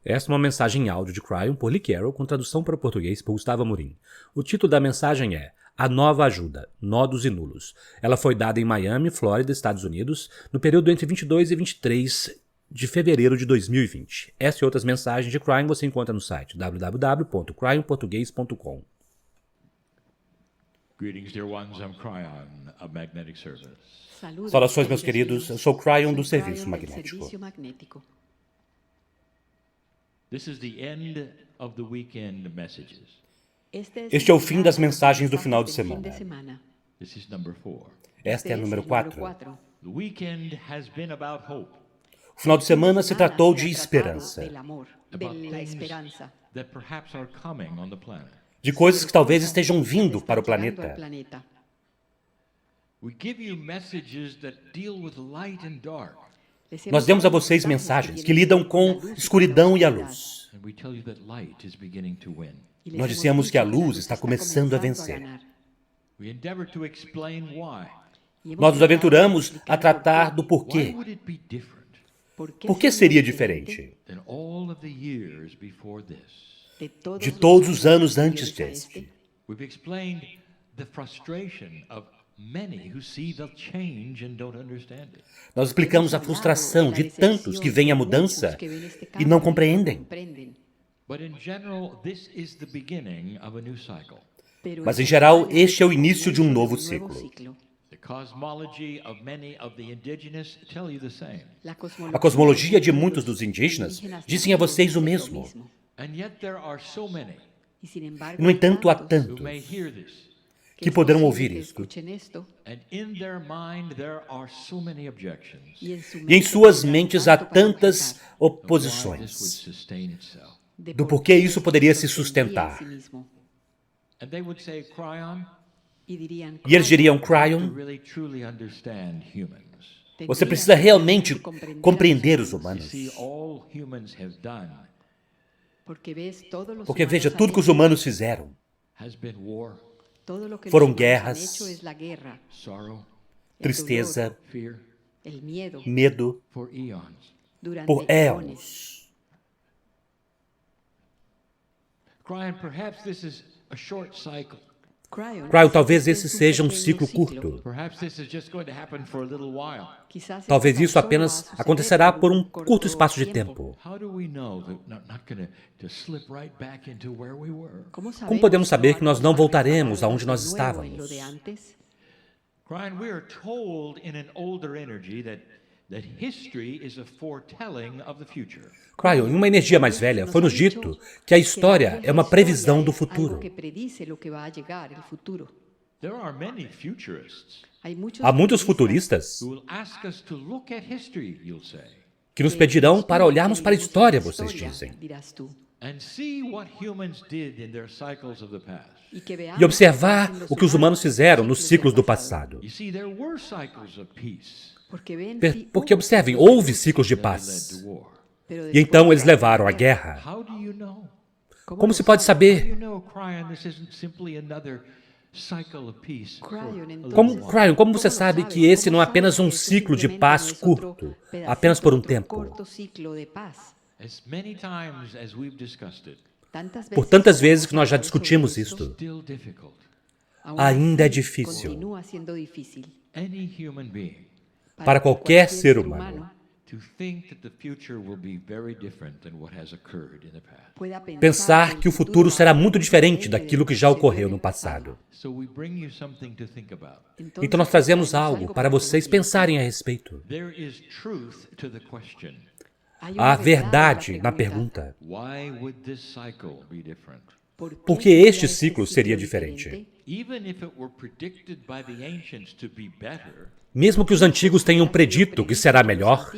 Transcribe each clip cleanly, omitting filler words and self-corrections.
Esta é uma mensagem em áudio de Kryon por Lee Carroll, com tradução para o português por Gustavo Amorim. O título da mensagem é A Nova Ajuda, Nodos e Nulos. Ela foi dada em Miami, Flórida, Estados Unidos, no período entre 22 e 23 de fevereiro de 2020. Essa e outras mensagens de Kryon você encontra no site www.cryonportugues.com. Greetings, dear ones. I'm Kryon of Magnetic Service. Saudações, meus queridos. Eu sou Kryon do Serviço Magnético. This is the end of the weekend messages. Este é o fim das mensagens do final de semana. This is number 4. Esta é a número 4. The weekend has been about hope, O final de semana se tratou de esperança, about things that perhaps are coming on the planet. de coisas que talvez estejam vindo para o planeta. We give you messages that deal with light and dark, Nós demos a vocês mensagens que lidam com escuridão e a luz. and we tell you that light is beginning to win. Nós dissemos que a luz está começando a vencer. We endeavor to explain why. Nós nos aventuramos a tratar do Why porquê. would it be different Por que seria diferente than all of the years before this? de todos os anos antes deste? We've explained the frustration of many who see the change and don't understand it. Nós explicamos a frustração de tantos que veem a mudança e não compreendem. But in general, this is the beginning of a new cycle. Mas, em geral, este é o início de um novo ciclo. The cosmology of many of the indigenous tell you the same. A cosmologia de muitos dos indígenas dizem a vocês o mesmo. And yet there are so many No entanto, há who tantos may hear this. que poderão ouvir isto. And in their mind there are so many objections. E em suas mentes há tantas Why this would oposições sustain itself. do porquê isso poderia se sustentar. And they would say, Kryon, E eles diriam, to Kryon, really truly understand humans. você precisa realmente compreender os You humanos. see, all humans have done Porque veja, tudo que os humanos fizeram has been war, foram guerras, sorrow, tristeza, fear, medo, for eons. por éons. Kryon, perhaps this is a short cycle. Kryon, talvez esse seja um ciclo curto. Perhaps this is just going to happen for a little while. Talvez isso apenas acontecerá por um curto espaço de tempo. How do we know that we're not going to slip right back into where we were? Como podemos saber que nós não voltaremos aonde nós estávamos? Kryon, we are told in an older energy that history is a foretelling of the future. Kryon, em uma energia mais velha, foi-nos dito que a história é uma previsão do futuro. There are many futurists Há muitos futuristas who will ask us to look at history, you'll say, que nos pedirão para olharmos para a história, vocês dizem, and see what humans did in their cycles of the past. e observar o que os humanos fizeram nos ciclos do passado. You see, there were cycles of peace Porque, observem, houve ciclos de that paz. led to war. E então eles levaram à guerra. How do you know? Como se pode How do saber? you know, Kryon, this isn't simply another cycle of peace? Como você sabe que esse não é apenas um ciclo de paz curto, apenas por um tempo? As many times as we've discussed it, Por tantas vezes que nós já discutimos it's isto, still difficult. ainda é difícil Any human being para qualquer ser humano to think that the future will be very different than what has occurred in the past. pensar que o futuro será muito diferente daquilo que já ocorreu no passado. So we bring you something to think about. Então nós trazemos algo para vocês pensarem a respeito. There is truth to the question. Há verdade na pergunta. Why would this cycle be different? Por que este ciclo seria diferente? Even if it were predicted by the ancients to be better, Mesmo que os antigos tenham predito que será melhor,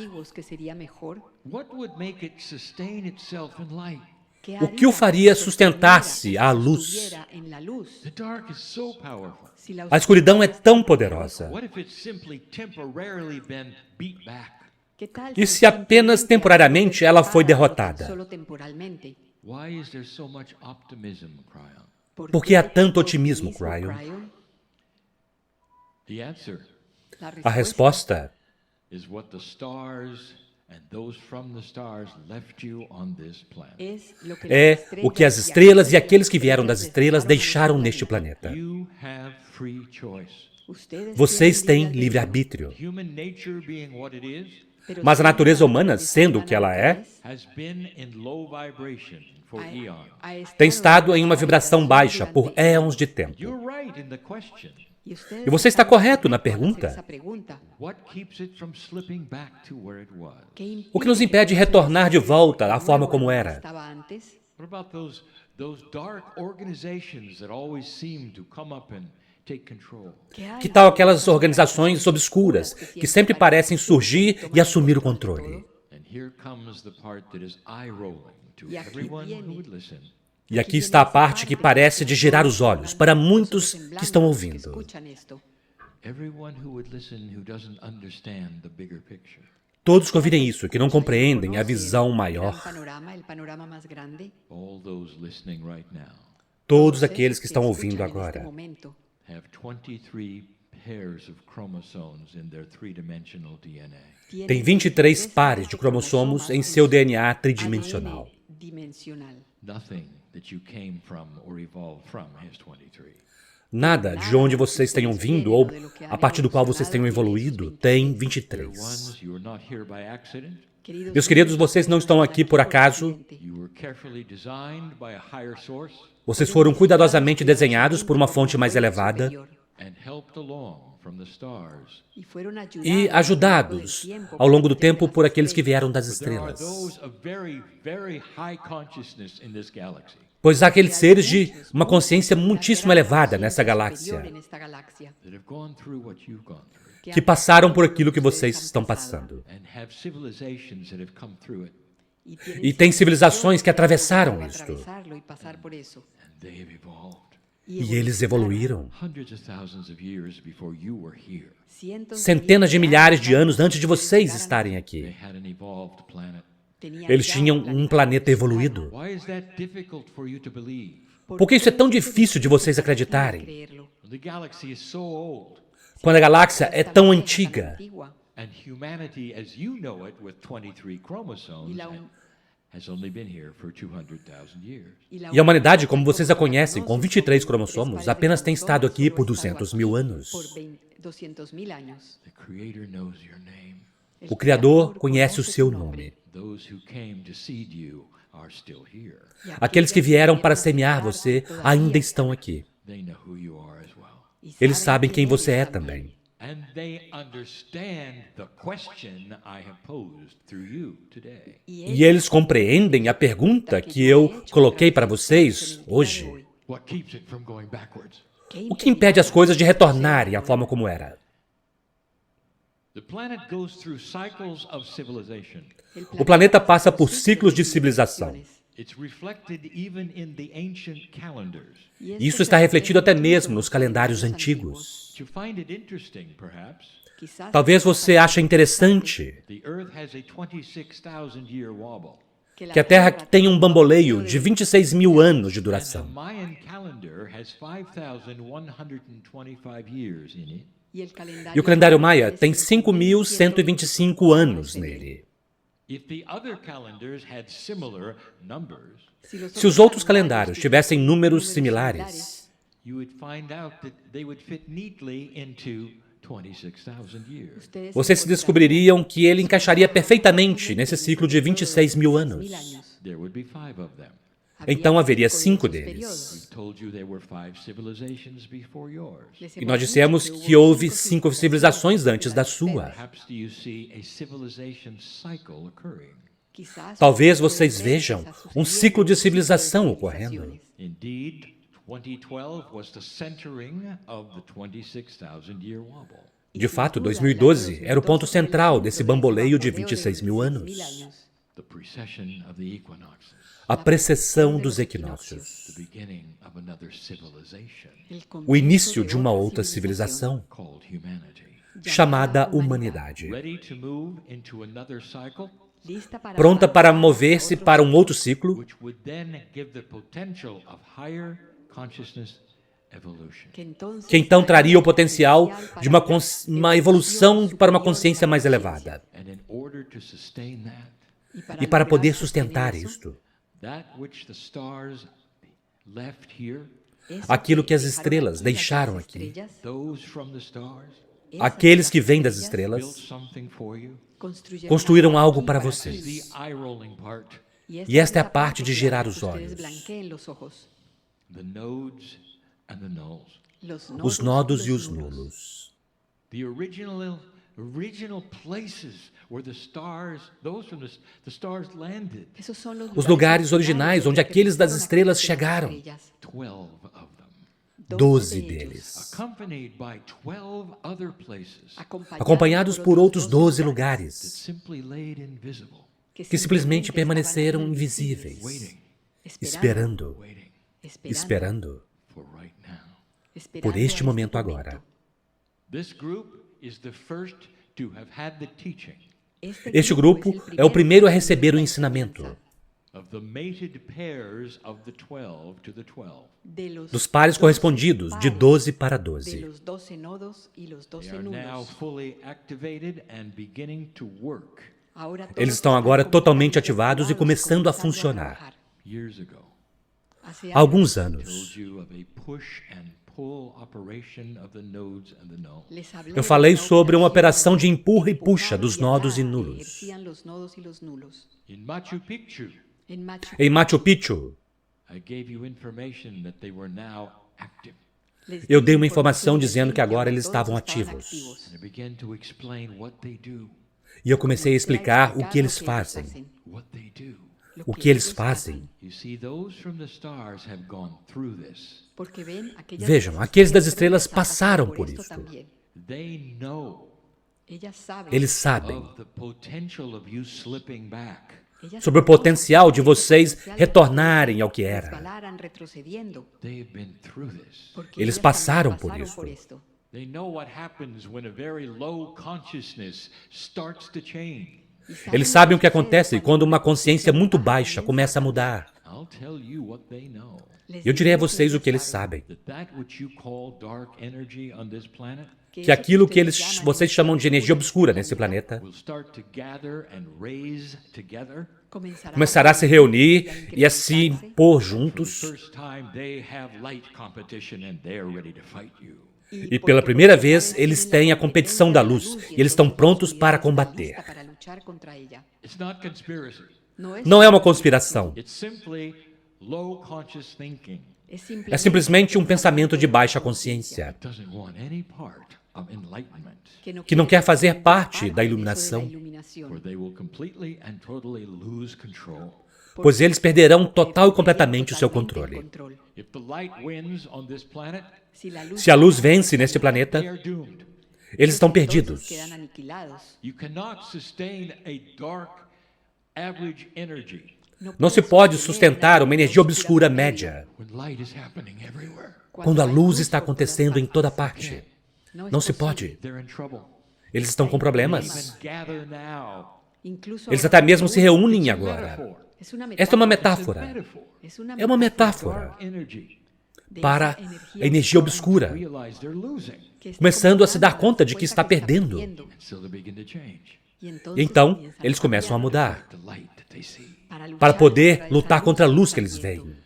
what would make it sustain itself in light? o que o faria sustentar-se à luz? The dark is so powerful. A escuridão é tão poderosa. What if it's simply temporarily been beat back? E se apenas temporariamente ela foi derrotada? Why is there so much optimism, Kryon? Por que há tanto otimismo, Kryon? The answer A resposta is what the stars É o que as estrelas e aqueles que vieram das estrelas deixaram neste planeta. Vocês têm livre-arbítrio. Mas a natureza humana, sendo o que ela é, tem estado em uma vibração baixa por éons de tempo. E você está correto na pergunta. O que nos impede de retornar de volta à forma como era? Que tal aquelas organizações obscuras que sempre parecem surgir e assumir o controle? E aqui está a parte que parece de girar os olhos para muitos que estão ouvindo. Todos que ouvirem isso, que não compreendem a visão maior. Todos aqueles que estão ouvindo agora. Tem 23 pares de cromossomos em seu DNA tridimensional. Nada de onde vocês tenham vindo ou a partir do qual vocês tenham evoluído tem 23. Meus queridos, vocês não estão aqui por acaso. Vocês foram cuidadosamente desenhados por uma fonte mais elevada e ajudados ao longo do tempo por aqueles que vieram das estrelas. Pois há aqueles seres de uma consciência muitíssimo elevada nessa galáxia que passaram por aquilo que vocês estão passando. E tem civilizações que atravessaram isto. E eles evoluíram. Centenas de milhares de anos antes de vocês estarem aqui. Eles tinham um planeta evoluído. Por que isso é tão difícil de vocês acreditarem? Quando a galáxia é tão antiga. E a humanidade, como vocês a conhecem, com 23 cromossomos, apenas tem estado aqui por 200 mil anos. O Criador conhece o seu nome. Aqueles que vieram para semear você ainda estão aqui. Eles sabem quem você é também. E eles compreendem a pergunta que eu coloquei para vocês hoje. O que impede as coisas de retornarem à forma como era? O planeta passa por ciclos de civilização. Isso está refletido até mesmo nos calendários antigos. Talvez você ache interessante que a Terra tem um bamboleio de 26 mil anos de duração. E o calendário maia tem 5.125 anos nele. Se os outros calendários tivessem números similares, vocês descobririam que ele encaixaria perfeitamente nesse ciclo de 26 mil anos. Então haveria 5 deles. E nós dissemos que houve 5 civilizações antes da sua. Talvez vocês vejam um ciclo de civilização ocorrendo. De fato, 2012 era o ponto central desse bamboleio de 26 mil anos. A precessão dos equinócios. O início de uma outra civilização, chamada humanidade. Pronta para mover-se para um outro ciclo, que então traria o potencial de uma evolução para uma consciência mais elevada. E para poder sustentar isto, aquilo que as estrelas deixaram aqui, aqueles que vêm das estrelas, construíram algo para vocês. E esta é a parte de girar os olhos. Os nodos e os nulos. Os lugares originais onde aqueles das estrelas chegaram. 12 deles. Acompanhados por outros 12 lugares que simplesmente permaneceram invisíveis, esperando por este momento agora. Este grupo é o primeiro a receber o ensinamento dos pares correspondidos de 12 para 12. Eles estão agora totalmente ativados e começando a funcionar. Há alguns anos, eu falei sobre uma operação de empurra e puxa dos nodos e nulos. Em Machu Picchu, eu dei uma informação dizendo que agora eles estavam ativos. E eu comecei a explicar o que eles fazem. O que eles fazem. Vejam, aqueles das estrelas passaram por isso. Eles sabem sobre o potencial de vocês retornarem ao que era. Eles passaram por isso. Eles sabem o que acontece quando uma consciência muito baixa começa a mudar. Eu direi a vocês o que eles sabem. Que aquilo que vocês chamam de energia obscura nesse planeta começará a se reunir e a se impor juntos. E pela primeira vez, eles têm a competição da luz e eles estão prontos para combater. Não é uma conspiração. É simplesmente um pensamento de baixa consciência, que não quer fazer parte da iluminação, pois eles perderão total e completamente o seu controle. Se a luz vence neste planeta, eles estão perdidos. Não se pode sustentar uma energia obscura média quando a luz está acontecendo em toda parte. Não se pode. Eles estão com problemas. Eles até mesmo se reúnem agora. Esta é uma metáfora. É uma metáfora para a energia obscura, começando a se dar conta de que está perdendo. Então, eles começam a mudar, para poder lutar contra a luz que eles veem.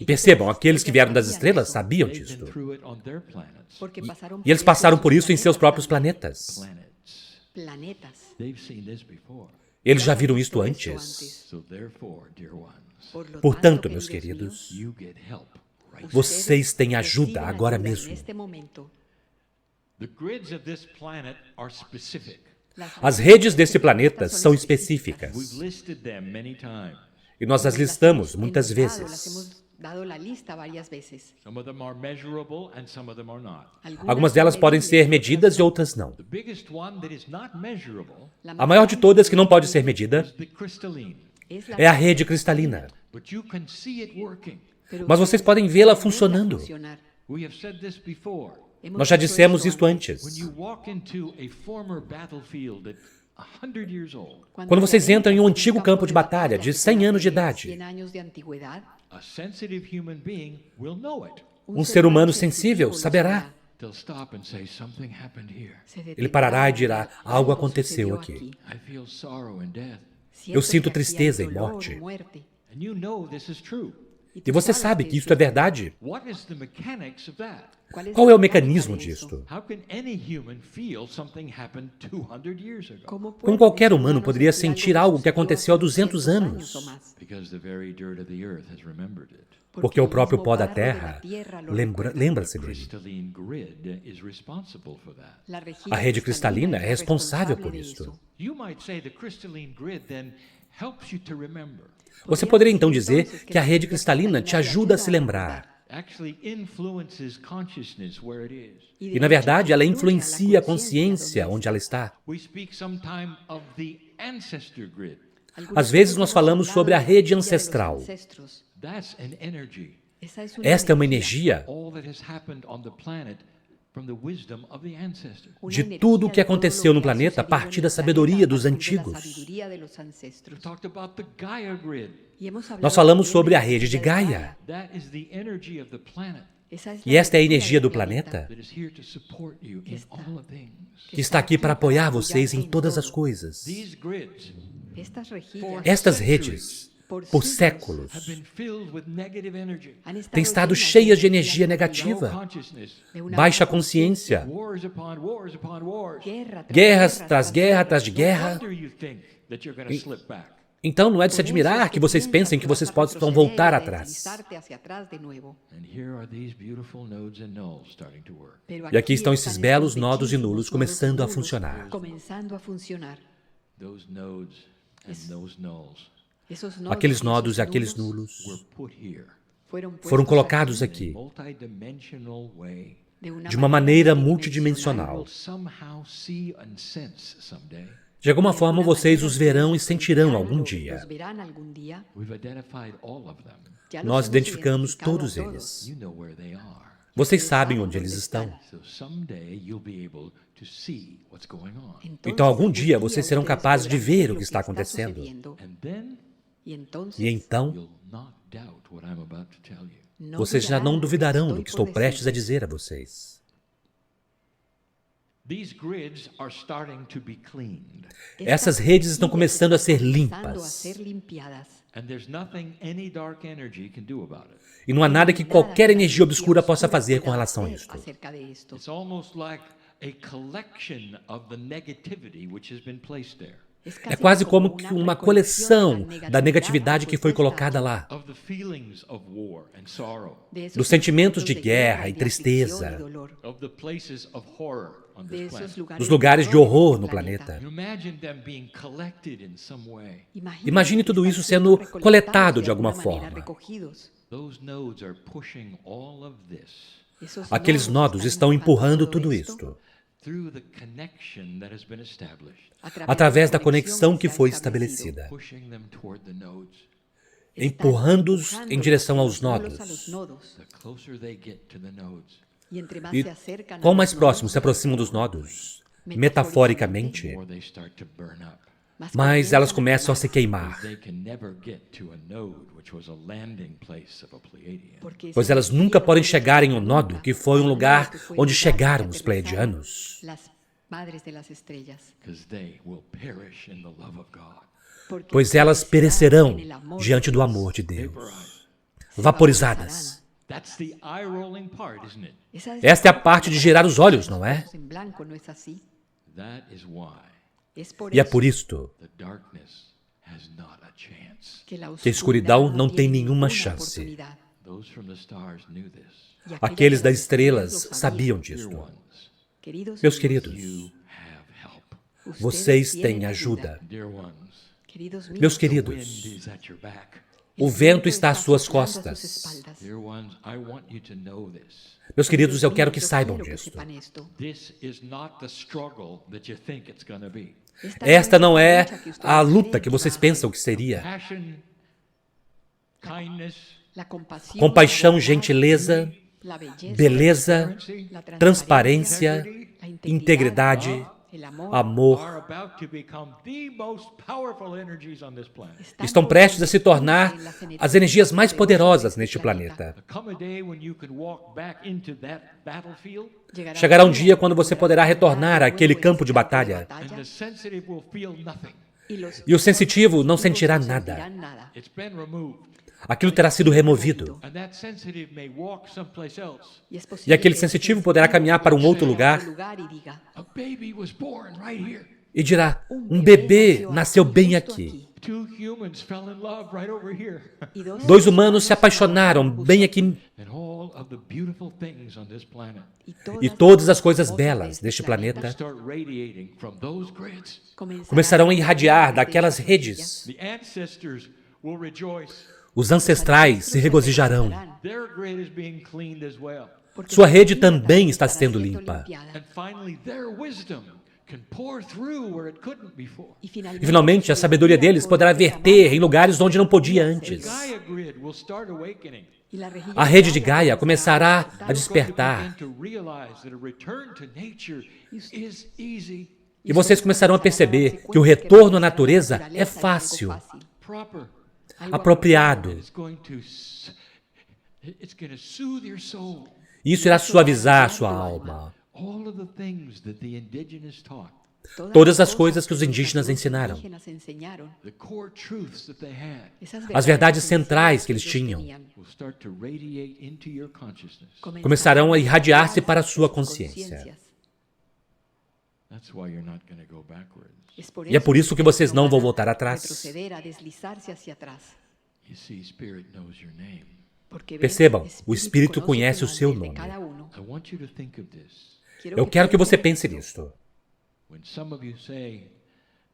Percebam, aqueles que vieram das estrelas sabiam disso. E eles passaram por isso em seus próprios planetas. Eles já viram isto antes. Portanto, meus queridos, vocês têm ajuda agora mesmo. As redes deste planeta são específicas. E nós as listamos muitas vezes. Algumas delas podem ser medidas e outras não. A maior de todas que não pode ser medida é a rede cristalina. Mas vocês podem vê-la funcionando. Nós já dissemos isto antes. Quando vocês entram em um antigo campo de batalha de 100 anos de idade, A sensitive human being will know it. Um ser humano sensível saberá. They'll stop and say, something happened here. Ele parará e dirá, algo aconteceu aqui. I feel sorrow and death. Eu sinto tristeza e morte. And you know this is true. E você sabe que isso é verdade. What is the mechanics of that? Qual é o mecanismo disto? How can any human feel something happened 200 years ago? Como qualquer humano poderia sentir algo que aconteceu há 200 anos? Because the very dirt of the earth has remembered it. Porque o próprio pó da terra lembra-se dele. Crystalline grid is responsible for that. A rede cristalina é responsável por isso. You might say the crystalline grid then helps you to remember. Você poderia então dizer que a rede cristalina te ajuda a se lembrar. Actually influences consciousness where it is. E, na verdade, ela influencia a consciência onde ela está. We speak sometime of the ancestor grid. Às vezes nós falamos sobre a rede ancestral. That's an energy. Esta é uma energia All that has happened on the planet from the wisdom of the ancestors. de tudo o que aconteceu no planeta a partir da sabedoria dos antigos. We talked about the Gaia grid. Nós falamos sobre a rede de Gaia. That is the energy of the planet E esta é a energia do planeta that is here to support you in all things. que está aqui para apoiar vocês em todas as coisas. These grids Estas redes, por séculos, have been filled with negative energy. têm estado cheias de energia negativa, Low consciousness. baixa consciência, Wars upon wars upon wars. guerras atrás guerra atrás de guerra. Wonder you think that you're going to slip back. Então não é de se admirar que vocês pensem que vocês possam voltar atrás. And here are these beautiful nodes and nulls starting to work. E aqui estão esses belos nodos e nulos começando a funcionar. Those nodes and those nulls Aqueles nodos e aqueles nulos were put here foram colocados aqui multidimensional way. de uma maneira I multidimensional. will somehow see and sense someday. De alguma forma vocês os verão e sentirão algum dia. We've identified all of them. Nós identificamos todos eles. You know where they are. Vocês sabem onde eles estão. So someday you'll be able to see what's going on. Então algum dia vocês serão capazes de ver o que está acontecendo. And then E então you'll not doubt what I'm about to tell you. vocês já não duvidarão do que estou prestes a dizer a vocês. These grids are starting to be cleaned. Essas redes estão começando a ser limpas. And there's nothing any dark energy can do about it. E não há nada que qualquer energia obscura possa fazer com relação a isto. It's almost like a collection of the negativity which has been placed there. É quase como que uma coleção da negatividade que foi colocada lá. Of the feelings of war and sorrow. Dos sentimentos de guerra e tristeza. Of the places of horror on this planet. Dos lugares de horror no planeta. You imagine them being collected in some way. Imagine tudo isso sendo coletado de alguma forma. Those nodes are pushing all of this Aqueles nodos estão empurrando tudo isto through the connection that has been established. através da conexão que foi estabelecida, Pushing them toward the nodes. empurrando-os em direção aos nodos. The closer they get to the nodes, E quanto mais próximos se aproximam dos nodos, metaforicamente, more they start to burn up. mais elas começam a se queimar, They can never get to a node which was a landing place of a Pleiadian. pois elas nunca podem chegar em um nodo que foi um lugar onde chegaram os pleiadianos, Because they will perish in the love of God. pois elas perecerão diante do amor de Deus, vaporizadas. That's the eye-rolling part, isn't it? Esta é a parte de girar os olhos, não é? That is why E é por isto the darkness has not a chance. que a escuridão não tem nenhuma chance. Those from the stars knew this. Aqueles das estrelas sabiam Dear disto. ones, Meus queridos, you have help. vocês têm ajuda. Dear ones, Meus the wind queridos, is at your back. o vento está às suas costas. Dear ones, I want you to know this. Meus queridos, eu quero que saibam disto. This is not the struggle that you think it's going to be. Esta não é a luta que vocês pensam que seria. Passion, kindness, Compaixão, gentileza, beleza, transparência, integridade amor, are about to become the most powerful energies on this planet. estão prestes a se tornar as energias mais poderosas neste planeta. Come a day when you can walk back into that battlefield Chegará um dia quando você poderá retornar àquele campo de batalha and the sensitive will feel nothing. e o sensitivo não sentirá nada. It's been removed. Aquilo terá sido removido. And that sensitive may walk someplace else. E aquele sensitivo poderá caminhar para um outro lugar A baby was born right here. e dirá: um bebê nasceu bem aqui. Two humans fell in love right over here. 2 humanos se apaixonaram bem aqui. And all of the beautiful things on this planet E todas as coisas belas deste planeta start radiating from those grids. começarão a irradiar daquelas redes. The ancestors will rejoice. Os ancestrais se regozijarão. Their grid is being cleaned as well. Sua rede também está sendo limpa. And finally, their wisdom can pour through where it couldn't before. E finalmente a sabedoria deles poderá verter em lugares onde não podia antes. Gaia grid will start awakening. A rede de Gaia começará a despertar. To realize that a return to nature is easy, E vocês começarão a perceber que o retorno à natureza é fácil, proper. apropriado. It's going to soothe your soul. E isso irá suavizar sua alma. All of the things that the indigenous taught, Todas as coisas que os indígenas ensinaram, the core truths that they had, as verdades centrais que eles tinham, will start to radiate into your consciousness. começarão a irradiar-se para a sua consciência. That's why you're not going to go backwards. E é por isso que vocês não vão voltar atrás. You see, Spirit knows your name. Percebam, o Espírito conhece o seu nome. I want you to think of this. Eu quero que você pense nisto. When some of you say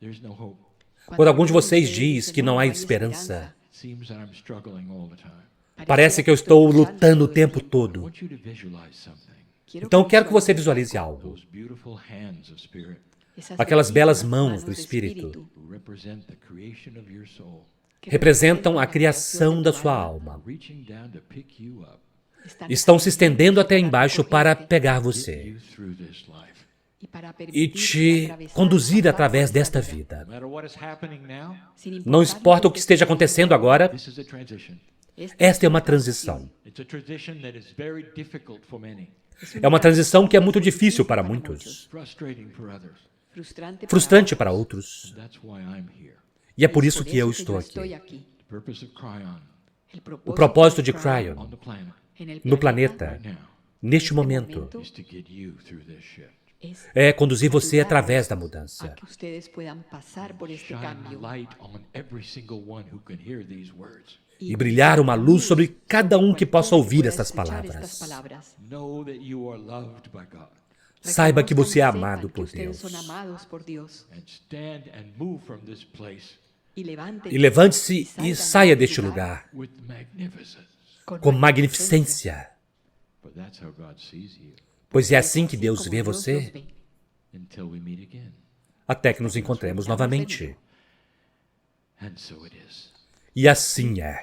there's no hope, Quando algum de vocês diz que não há esperança, it seems that I'm struggling all the time. parece que eu estou lutando o tempo I todo. want you to visualize something. Então eu quero que você visualize algo. Those beautiful hands of Spirit Aquelas belas mãos do Espírito represent the creation of your soul, representam a criação da sua alma. reaching down to pick you up, Estão se estendendo até embaixo para pegar você you through this life. e te conduzir através desta vida. No matter what is happening now, Não importa o que esteja acontecendo agora, this is a transition. esta é uma transição. It's a transition that is very difficult for many, É uma transição que é muito difícil para muitos, frustrating for others. frustrante para outros. That's why I'm here. E é por isso que eu estou aqui. The purpose of Kryon O propósito de Kryon on the planet no planeta, right now neste momento, is to get you through this shift. é conduzir você através da mudança. Shine light on every single one who can hear these words. E brilhar uma luz sobre cada um que possa ouvir estas palavras. Know that you are loved by God. Saiba que você é amado por Deus. And stand and move from this place E levante-se e saia deste lugar with magnificence. com magnificência, But that's how God sees you pois é assim que Deus vê você, until we meet again. até que nos encontremos novamente. And so it is. E assim é.